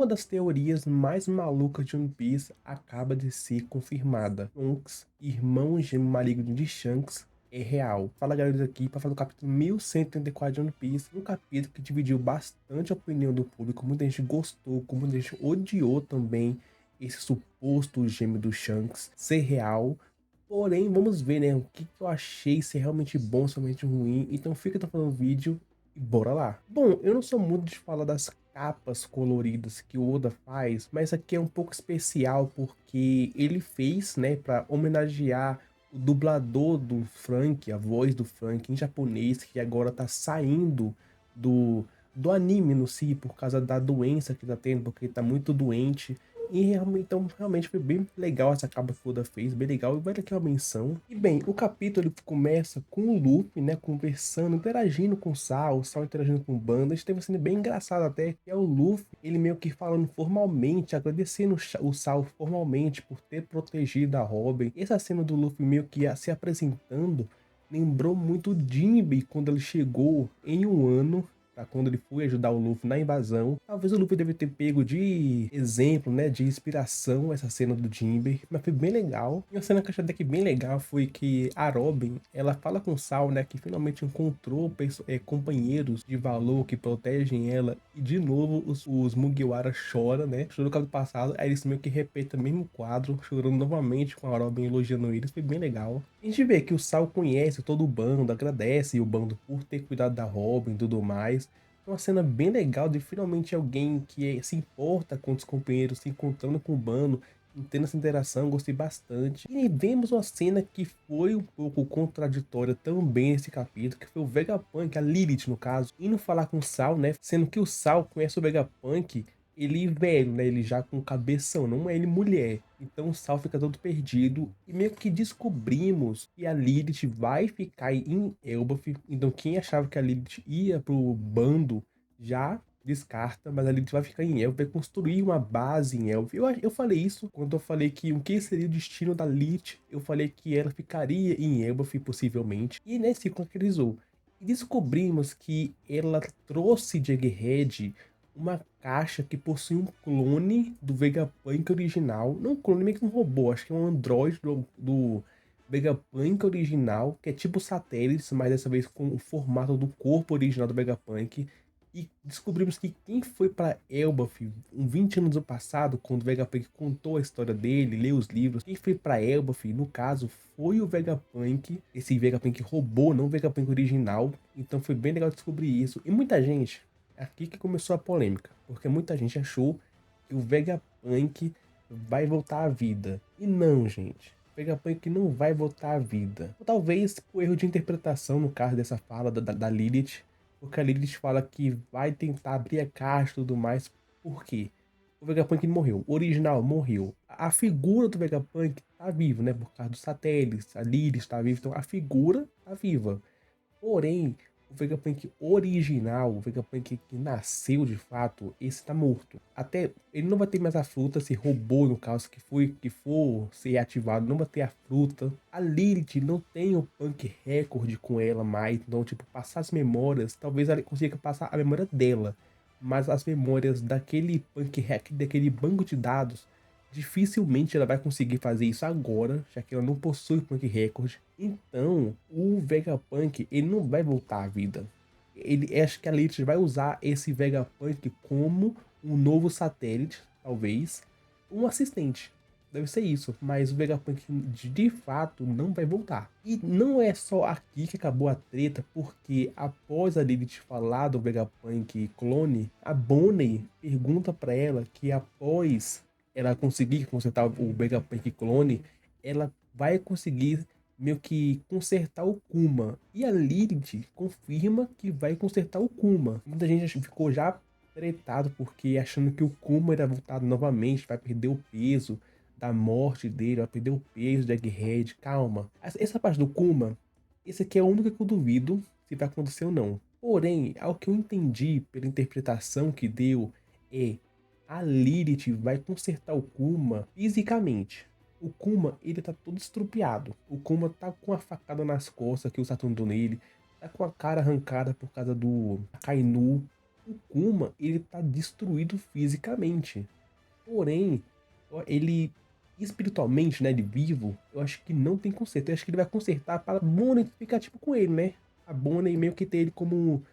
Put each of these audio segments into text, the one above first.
Uma das teorias mais malucas de One Piece acaba de ser confirmada. Trunks, irmão gêmeo maligno de Shanks, é real. Fala galera aqui para falar do capítulo 1134 de One Piece, um capítulo que dividiu bastante a opinião do público. Muita gente gostou, como muita gente odiou também esse suposto gêmeo do Shanks ser real. Porém, vamos ver, né, o que eu achei, se é realmente bom, se é realmente ruim. Então fica até falando o vídeo e bora lá. Bom, eu não sou muito de falar das capas coloridas que o Oda faz, mas aqui é um pouco especial porque ele fez, né, para homenagear o dublador do Frank, a voz do Frank em japonês, que agora tá saindo do anime no si, por causa da doença que tá tendo, porque ele tá muito doente. E então realmente foi bem legal essa capa que o Oda fez, bem legal, e vai aqui uma menção. E bem, o capítulo ele começa com o Luffy, né, conversando, interagindo com o Sal interagindo com o Banda. Isso teve uma cena bem engraçada até, que é o Luffy, ele meio que falando formalmente, agradecendo o Sal formalmente por ter protegido a Robin. Essa cena do Luffy meio que se apresentando lembrou muito o Jinbe quando ele chegou em um ano, pra quando ele foi ajudar o Luffy na invasão. Talvez o Luffy deve ter pego de exemplo, né, de inspiração essa cena do Jinbe, mas foi bem legal. E uma cena que eu achei até que bem legal foi que a Robin, ela fala com o Sal, né, que finalmente encontrou companheiros de valor que protegem ela, e de novo os Mugiwara choram, né, chorou no caso passado, aí eles meio que repetem o mesmo quadro, chorando novamente com a Robin elogiando eles, foi bem legal. A gente vê que o Sal conhece todo o bando, agradece o bando por ter cuidado da Robin e tudo mais. É uma cena bem legal de finalmente alguém que se importa com os companheiros, se encontrando com o bando, tendo essa interação, gostei bastante. E vemos uma cena que foi um pouco contraditória também nesse capítulo, que foi o Vegapunk, a Lilith no caso, indo falar com o Sal, né? Sendo que o Sal conhece o Vegapunk, ele velho, né? Ele já com cabeção, não é ele mulher. Então o Sal fica todo perdido e meio que descobrimos que a Lilith vai ficar em Elbaf. Então quem achava que a Lilith ia pro bando já descarta, mas a Lilith vai ficar em Elbaf, vai construir uma base em Elbaf. Eu falei isso quando eu falei que o que seria o destino da Lilith. Eu falei que ela ficaria em Elbaf possivelmente, e né, se concretizou. E descobrimos que ela trouxe de Egghead uma caixa que possui um clone do Vegapunk original. Não um clone, meio que um robô. Acho que é um androide do Vegapunk original, que é tipo satélites, mas dessa vez com o formato do corpo original do Vegapunk. E descobrimos que quem foi para Elbaf 20 anos no passado, quando o Vegapunk contou a história dele, leu os livros, quem foi para Elbaf, no caso, foi o Vegapunk. Esse Vegapunk robô, não o Vegapunk original. Então foi bem legal descobrir isso. E muita gente, é aqui que começou a polêmica, porque muita gente achou que o Vegapunk vai voltar à vida. E não, gente. O Vegapunk não vai voltar à vida. Ou talvez por erro de interpretação, no caso dessa fala da Lilith, porque a Lilith fala que vai tentar abrir a caixa e tudo mais. Por quê? O Vegapunk morreu. O original morreu. A figura do Vegapunk tá viva, né? Por causa dos satélites. A Lilith tá viva. Então a figura tá viva. Porém, o Vegapunk original, o Vegapunk que nasceu de fato, esse tá morto. Até ele não vai ter mais a fruta, esse robô, no caso, que for ser ativado, não vai ter a fruta. A Lilith não tem o Punk Record com ela mais, então, tipo, passar as memórias, talvez ela consiga passar a memória dela, mas as memórias daquele Punk Hack, daquele banco de dados, dificilmente ela vai conseguir fazer isso agora, já que ela não possui Punk Record. Então, o Vegapunk, ele não vai voltar à vida. Ele acho que a Lilith vai usar esse Vegapunk como um novo satélite, talvez, um assistente. Deve ser isso, mas o Vegapunk de fato não vai voltar. E não é só aqui que acabou a treta, porque após a Lilith falar do Vegapunk clone, a Bonnie pergunta para ela que após ela conseguir consertar o Vegapunk clone, ela vai conseguir meio que consertar o Kuma. E a Lilith confirma que vai consertar o Kuma. Muita gente ficou já tretado porque achando que o Kuma era voltado novamente, vai perder o peso da morte dele, vai perder o peso de Egghead. Calma. Essa parte do Kuma, esse aqui é a única que eu duvido se vai acontecer ou não. Porém, ao que eu entendi pela interpretação que deu, é a Lilith vai consertar o Kuma fisicamente. O Kuma, ele tá todo estrupiado. O Kuma tá com a facada nas costas que o Saturno deu nele. Tá com a cara arrancada por causa do Akainu. o Kuma, ele tá destruído fisicamente. Porém, ele espiritualmente, né, de vivo, eu acho que não tem conserto. Eu acho que ele vai consertar para a Bonnie ficar tipo com ele, né? A Bonnie meio que ter ele como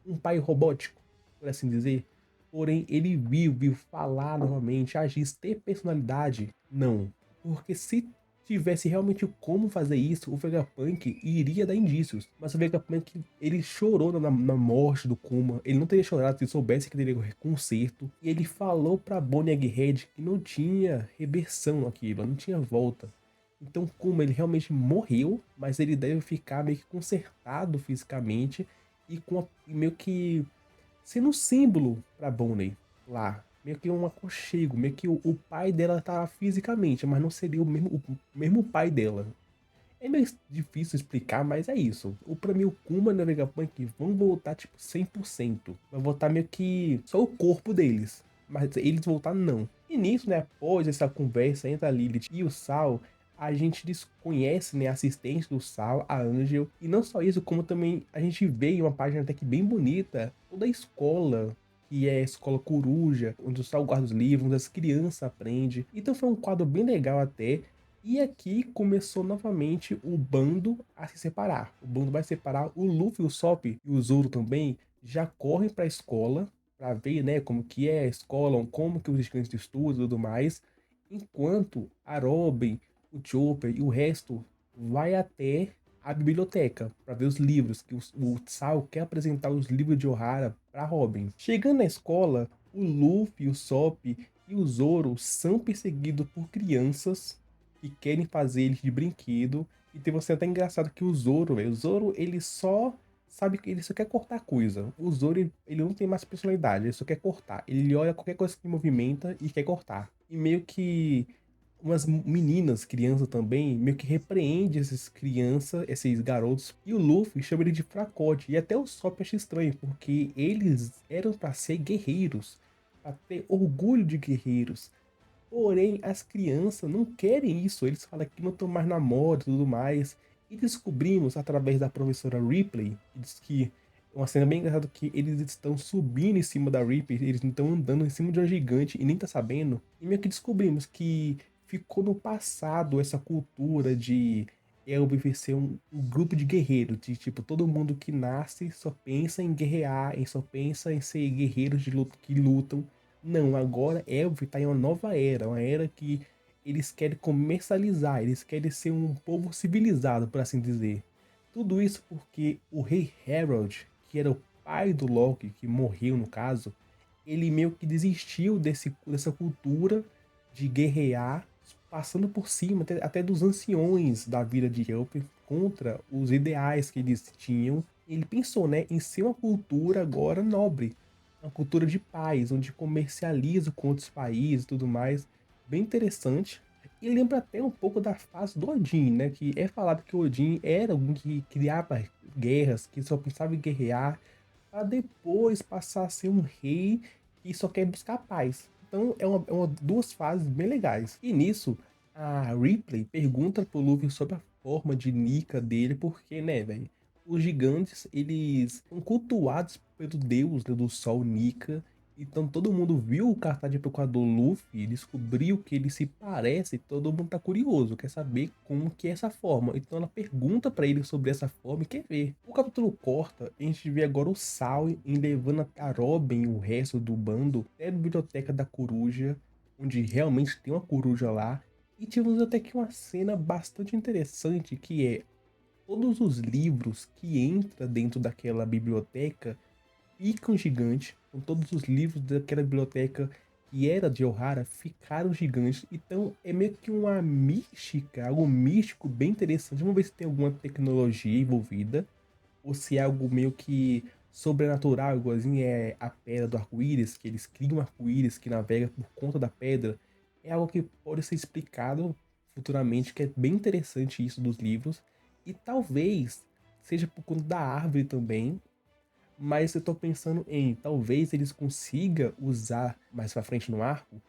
um pai robótico, por assim dizer. Porém, ele viu falar novamente, agir, ter personalidade. Não. Porque se tivesse realmente como fazer isso, o Vegapunk iria dar indícios. Mas o Vegapunk, ele chorou na morte do Kuma. Ele não teria chorado se soubesse que teria conserto. E ele falou pra Bonnie Egghead que não tinha reversão aquilo, não tinha volta. Então, Kuma, ele realmente morreu, mas ele deve ficar meio que consertado fisicamente e meio que sendo um símbolo pra Bonnie lá. Meio que um aconchego, meio que o pai dela tá fisicamente, mas não seria o mesmo pai dela. É meio difícil explicar, mas é isso. Pra mim, o Kuma e o Vegapunk vão voltar, tipo, 100%. Vai voltar meio que só o corpo deles. Mas eles voltar, não. E nisso, né, após essa conversa entre a Lilith e o Sal, a gente desconhece, né, a assistente do Sal, a Angel. E não só isso, como também a gente vê em uma página até que bem bonita, toda a escola, que é a escola coruja, onde o Sal guarda os livros, onde as crianças aprendem. Então foi um quadro bem legal até. E aqui começou novamente o bando a se separar. O bando vai separar o Luffy, o Sop e o Zoro também já correm para a escola para ver, né, como que é a escola, como que os estudantes estudam e tudo mais, enquanto a Robin, o Chopper e o resto vai até a biblioteca para ver os livros que o Tsao quer apresentar os livros de Ohara para Robin. Chegando na escola, o Luffy, o Sop e o Zoro são perseguidos por crianças que querem fazer eles de brinquedo. E tem você até engraçado que o Zoro, velho, o Zoro, ele só sabe que ele só quer cortar coisa. O Zoro, ele não tem mais personalidade, ele só quer cortar. Ele olha qualquer coisa que movimenta e quer cortar. E meio que umas meninas, crianças também, meio que repreende essas crianças, esses garotos. E o Luffy chama ele de fracote. E até o Sop acha estranho, porque eles eram para ser guerreiros, para ter orgulho de guerreiros. Porém, as crianças não querem isso. Eles falam que não estão mais na moda e tudo mais. E descobrimos, através da professora Ripley, que diz que uma cena bem engraçada que eles estão subindo em cima da Ripley, eles estão andando em cima de um gigante e nem tá sabendo. E meio que descobrimos que ficou no passado essa cultura de Elbif ser um grupo de guerreiros, de tipo, todo mundo que nasce só pensa em guerrear, só pensa em ser guerreiros de luta, que lutam. Não, agora Elf tá em uma nova era, uma era que eles querem comercializar, eles querem ser um povo civilizado, por assim dizer. Tudo isso porque o rei Harold, que era o pai do Loki, que morreu no caso, ele meio que desistiu dessa cultura de guerrear, passando por cima até dos anciões da vida de Elf contra os ideais que eles tinham. Ele pensou, né, em ser uma cultura agora nobre, uma cultura de paz, onde comercializa com outros países e tudo mais. Bem interessante. E lembra até um pouco da fase do Odin, né? Que é falado que o Odin era alguém que criava guerras, que só pensava em guerrear, para depois passar a ser um rei que só quer buscar paz. Então duas fases bem legais. E nisso, a Ripley pergunta pro Luffy sobre a forma de Nika dele, porque, né, velho? Os gigantes, eles são cultuados pelo deus, né, do sol Nika. Então todo mundo viu o cartaz de procurador Luffy, descobriu que ele se parece, e todo mundo tá curioso, quer saber como que é essa forma. Então ela pergunta pra ele sobre essa forma e quer ver. O capítulo corta, a gente vê agora o Sal em levando a Robin e o resto do bando até a biblioteca da coruja, onde realmente tem uma coruja lá. E tivemos até que uma cena bastante interessante, que é todos os livros que entra dentro daquela biblioteca ficam gigantes. Com todos os livros daquela biblioteca que era de Ohara ficaram gigantes. Então é meio que uma mística, algo místico bem interessante. Vamos ver se tem alguma tecnologia envolvida ou se é algo meio que sobrenatural, igualzinho é a pedra do arco-íris, que eles criam um arco-íris que navega por conta da pedra. É algo que pode ser explicado futuramente, que é bem interessante isso dos livros. E talvez seja por conta da árvore também, mas eu tô pensando em talvez eles consigam usar mais pra frente no arco,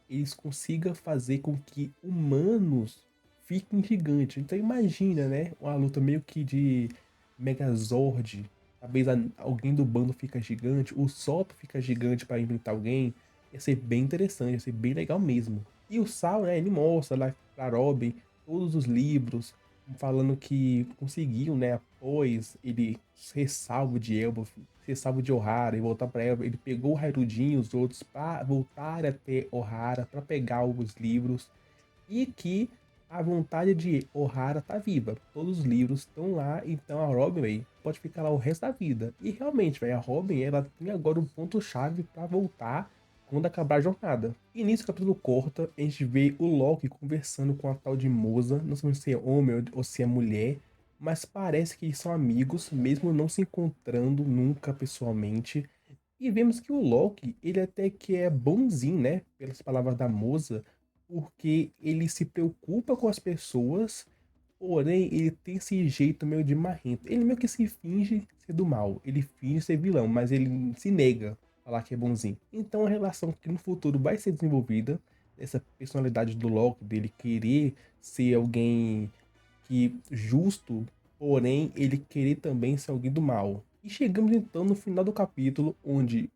eles consigam fazer com que humanos fiquem gigantes. Então imagina, né? Uma luta meio que de Megazord, talvez alguém do bando fica gigante, o Sop fica gigante pra enfrentar alguém, ia ser bem interessante, ia ser bem legal mesmo. E o Sal, né, ele mostra lá pra Robin todos os livros, falando que conseguiu, né, após ele ser salvo de Elbaf, ser salvo de Ohara e voltar pra Elbaf, ele pegou o Hairudin e os outros pra voltar até Ohara pra pegar os livros, e que a vontade de Ohara tá viva. Todos os livros estão lá, então a Robin, véi, pode ficar lá o resto da vida. E realmente, véi, a Robin, ela tem agora um ponto-chave pra voltar quando acabar a jornada. E nisso o capítulo corta, a gente vê o Loki conversando com a tal de Moza, não sabemos se é homem ou se é mulher, mas parece que eles são amigos, mesmo não se encontrando nunca pessoalmente. E vemos que o Loki, ele até que é bonzinho, né? Pelas palavras da Moza, porque ele se preocupa com as pessoas, porém ele tem esse jeito meio de marrento. Ele meio que se finge ser do mal, ele finge ser vilão, mas ele se nega a falar que é bonzinho. Então a relação que no futuro vai ser desenvolvida, essa personalidade do Loki, dele querer ser alguém que justo, porém ele querer também ser alguém do mal. E chegamos então no final do capítulo, onde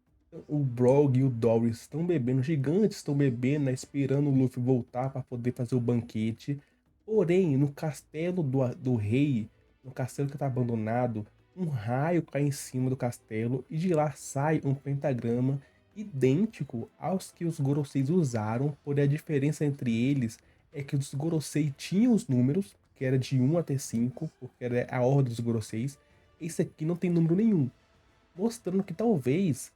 o Brog e o Doris estão bebendo, gigantes estão bebendo, né, esperando o Luffy voltar para poder fazer o banquete. Porém, no castelo do rei, no castelo que está abandonado, um raio cai em cima do castelo e de lá sai um pentagrama idêntico aos que os Goroseis usaram, porém a diferença entre eles é que os Gorosei tinham os números, que era de 1 até 5, porque era a ordem dos Goroseis. Esse aqui não tem número nenhum, mostrando que talvez,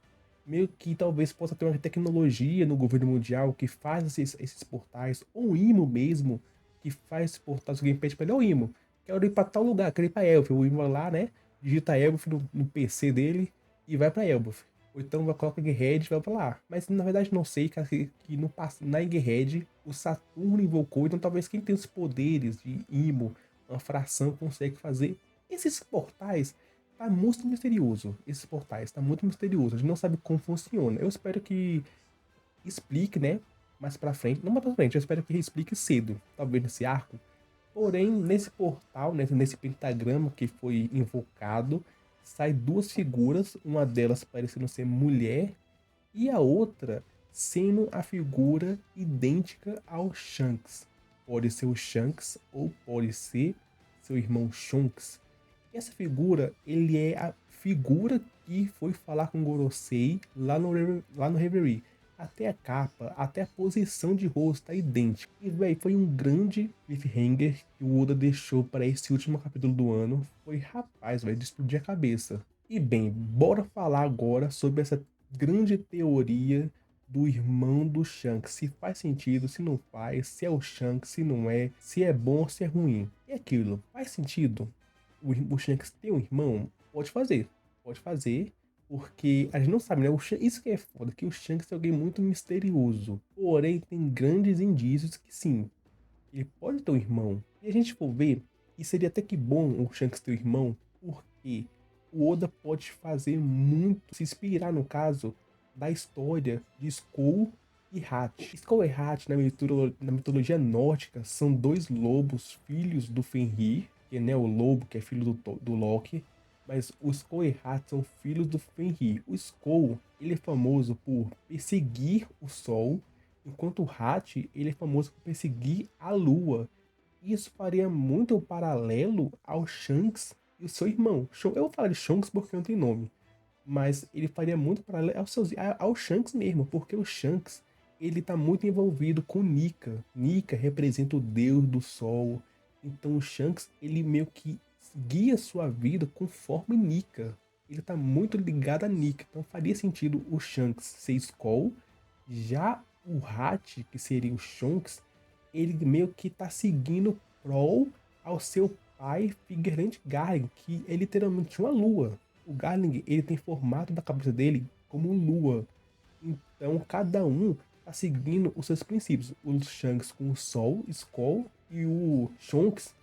meio que talvez possa ter uma tecnologia no governo mundial que faz esses portais, ou o Imo mesmo, que faz esses portais. Alguém pede pra ele, ô Imo, quero ir pra tal lugar, quero ir pra Elbaf. O Imo vai lá, né, digita Elbaf no PC dele e vai pra Elbaf. Ou então vai colocar Egghead e vai pra lá. Mas na verdade não sei, cara, que no, na Egghead o Saturno invocou, então talvez quem tem os poderes de Imo, uma fração, consegue fazer esses portais. Tá muito misterioso, esses portais, tá muito misterioso. A gente não sabe como funciona. Eu espero que explique, né? Mais pra frente. Não mais pra frente, eu espero que explique cedo. Talvez nesse arco. Porém, nesse portal, né, nesse pentagrama que foi invocado, sai duas figuras. Uma delas parecendo ser mulher e a outra sendo a figura idêntica ao Shanks. Pode ser o Shanks ou pode ser seu irmão Shonks. Essa figura, ele é a figura que foi falar com Gorosei lá no Reverie. Até a capa, até a posição de rosto tá idêntica. E, velho, foi um grande cliffhanger que o Oda deixou para esse último capítulo do ano. Foi, rapaz, velho, de explodir a cabeça. E, bem, bora falar agora sobre essa grande teoria do irmão do Shanks. Se faz sentido, se não faz, se é o Shanks, se não é, se é bom ou se é ruim. E aquilo, faz sentido? O Shanks tem um irmão? Pode fazer, porque a gente não sabe, né? Isso que é foda, que o Shanks é alguém muito misterioso. Porém, tem grandes indícios que sim, ele pode ter um irmão. E a gente for ver, e seria até que bom o Shanks ter um irmão, porque o Oda pode fazer muito, se inspirar no caso da história de Skull e Hat. Skull e Hat, na mitologia nórdica, são dois lobos, filhos do Fenrir, que é, né, o lobo, que é filho do Loki, mas o Skull e Hat são filhos do Fenrir. O Skull, ele é famoso por perseguir o sol, enquanto o Hat, ele é famoso por perseguir a lua. Isso faria muito paralelo ao Shanks e o seu irmão. Eu vou falar de Shanks porque não tem nome, mas ele faria muito paralelo ao Shanks mesmo, porque o Shanks, ele tá muito envolvido com Nika. Nika representa o deus do sol. Então o Shanks, ele meio que guia sua vida conforme Nika. Ele tá muito ligado a Nika. Então faria sentido o Shanks ser Skull. Já o Hat, que seria o Shonks, ele meio que tá seguindo prol ao seu pai Figueiredo Garling, que é literalmente uma lua. O Garling, ele tem formato da cabeça dele como lua. Então, cada um tá seguindo os seus princípios. O Shanks com o Sol, Skull, e o Shonks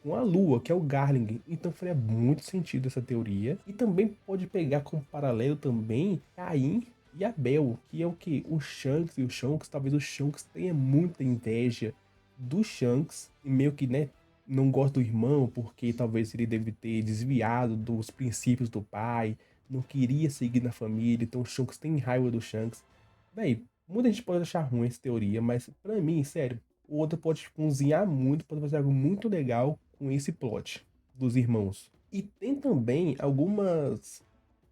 com a Lua, que é o Garling. Então faria muito sentido essa teoria. E também pode pegar como paralelo também Caim e Abel, que é o que? O Shanks e o Shonks. Talvez o Shonks tenha muita inveja do Shanks, e meio que, né, não gosta do irmão porque talvez ele deve ter desviado dos princípios do pai, não queria seguir na família, então o Shanks tem raiva do Shanks. Véi, muita gente pode achar ruim essa teoria, mas pra mim, sério, o Oda pode cozinhar muito, pode fazer algo muito legal com esse plot dos irmãos. E tem também algumas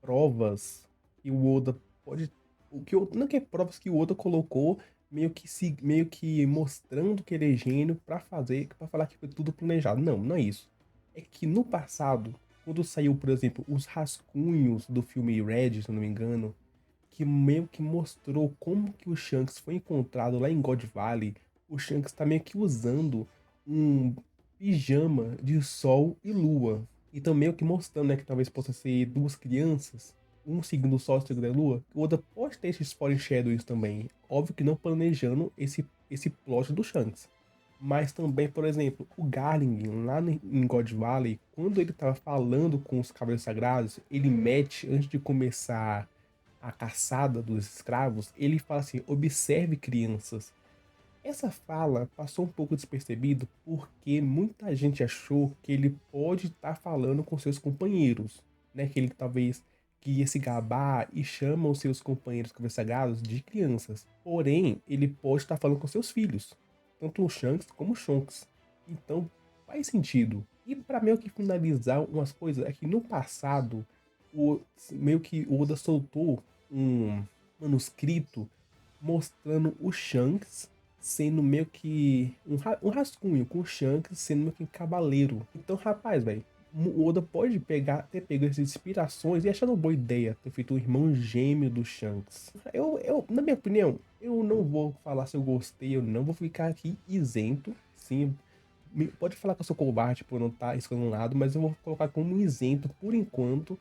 provas que o Oda pode. O que não que é provas que o Oda colocou meio que mostrando que ele é gênio para falar que foi tudo planejado. Não, não é isso. É que no passado, quando saiu, por exemplo, os rascunhos do filme Red, se eu não me engano, que meio que mostrou como que o Shanks foi encontrado lá em God Valley, o Shanks tá meio que usando um pijama de sol e lua. Então meio que mostrando, né, que talvez possa ser duas crianças, um seguindo o sol e outro seguindo a lua. O Oda pode ter esse spoiler shadow isso também. Óbvio que não planejando esse plot do Shanks. Mas também, por exemplo, o Garling, lá em God Valley, quando ele tava falando com os Cavaleiros Sagrados, ele mete, antes de começar a caçada dos escravos, ele fala assim: observe crianças. Essa fala passou um pouco despercebido porque muita gente achou que ele pode estar falando com seus companheiros, né? Que ele talvez queria se gabar e chama os seus companheiros conversados de crianças. Porém, ele pode estar falando com seus filhos, tanto o Shanks como o Shonks. Então, faz sentido. E para meio que finalizar umas coisas, é que no passado, meio que o Oda soltou um manuscrito mostrando o Shanks sendo meio que um rascunho com o Shanks sendo meio que um cavaleiro. Então, rapaz, velho, o Oda pode ter pego essas inspirações e achar uma boa ideia ter feito o irmão gêmeo do Shanks. Na minha opinião, eu não vou falar se eu gostei ou não, vou ficar aqui isento. Sim, pode falar que eu sou covarde por não estar escolhendo um lado, mas eu vou colocar como isento por enquanto,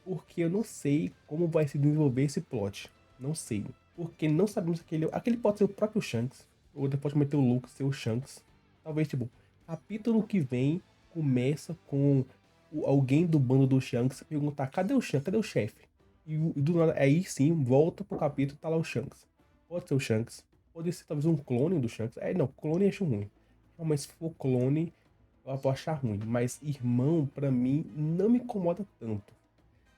porque eu não sei como vai se desenvolver esse plot. Não sei. Porque não sabemos que aquele pode ser o próprio Shanks. Ou depois pode meter o Luke ser o Shanks. Talvez, tipo, capítulo que vem começa com alguém do bando do Shanks perguntar: cadê o Shanks? Cadê o chefe? E do nada, aí sim, volta pro capítulo e tá lá o Shanks. Pode ser o Shanks. Pode ser talvez um clone do Shanks. Não, clone eu acho ruim. Não, mas se for clone, eu vou achar ruim. Mas irmão, pra mim, não me incomoda tanto.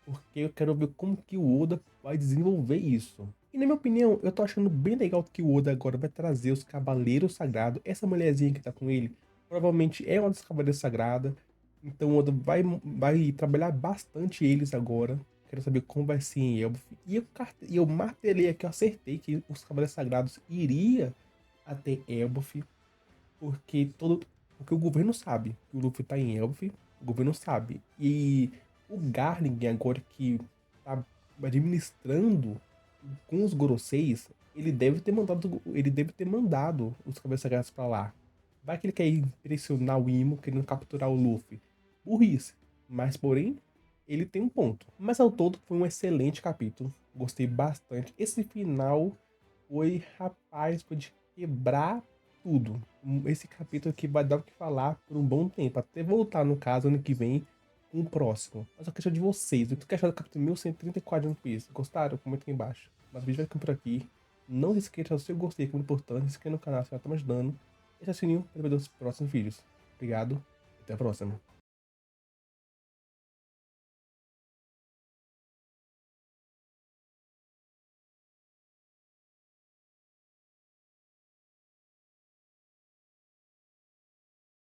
Porque eu quero ver como que o Oda vai desenvolver isso. E na minha opinião, eu tô achando bem legal que o Oda agora vai trazer os Cavaleiros Sagrados. Essa mulherzinha que tá com ele, provavelmente é uma das Cavaleiros Sagradas. Então o Oda vai trabalhar bastante eles agora. Quero saber como vai ser em Elbaf. E eu martelei aqui, eu acertei que os Cavaleiros Sagrados iria até Elbaf. Porque o governo sabe que o Luffy tá em Elbaf. O governo sabe. E o Garling, agora que tá administrando com os Goroseis, ele deve ter mandado os Cabeças Sagradas pra lá. Vai que ele quer impressionar o Imo, querendo capturar o Luffy. Burrice. Mas, porém, ele tem um ponto. Mas, ao todo, foi um excelente capítulo. Gostei bastante. Esse final foi de quebrar tudo. Esse capítulo aqui vai dar o que falar por um bom tempo. Até voltar, no caso, ano que vem, com o próximo. Mas eu quero de vocês. O que achou do capítulo 1134 de One Piece? Gostaram? Comenta aqui embaixo. Mas o vídeo vai ficando por aqui. Não se esqueça, se eu gostei, que é muito importante. Se inscreva no canal se já tá me ajudando. Deixa o sininho para ver os próximos vídeos. Obrigado. Até a próxima.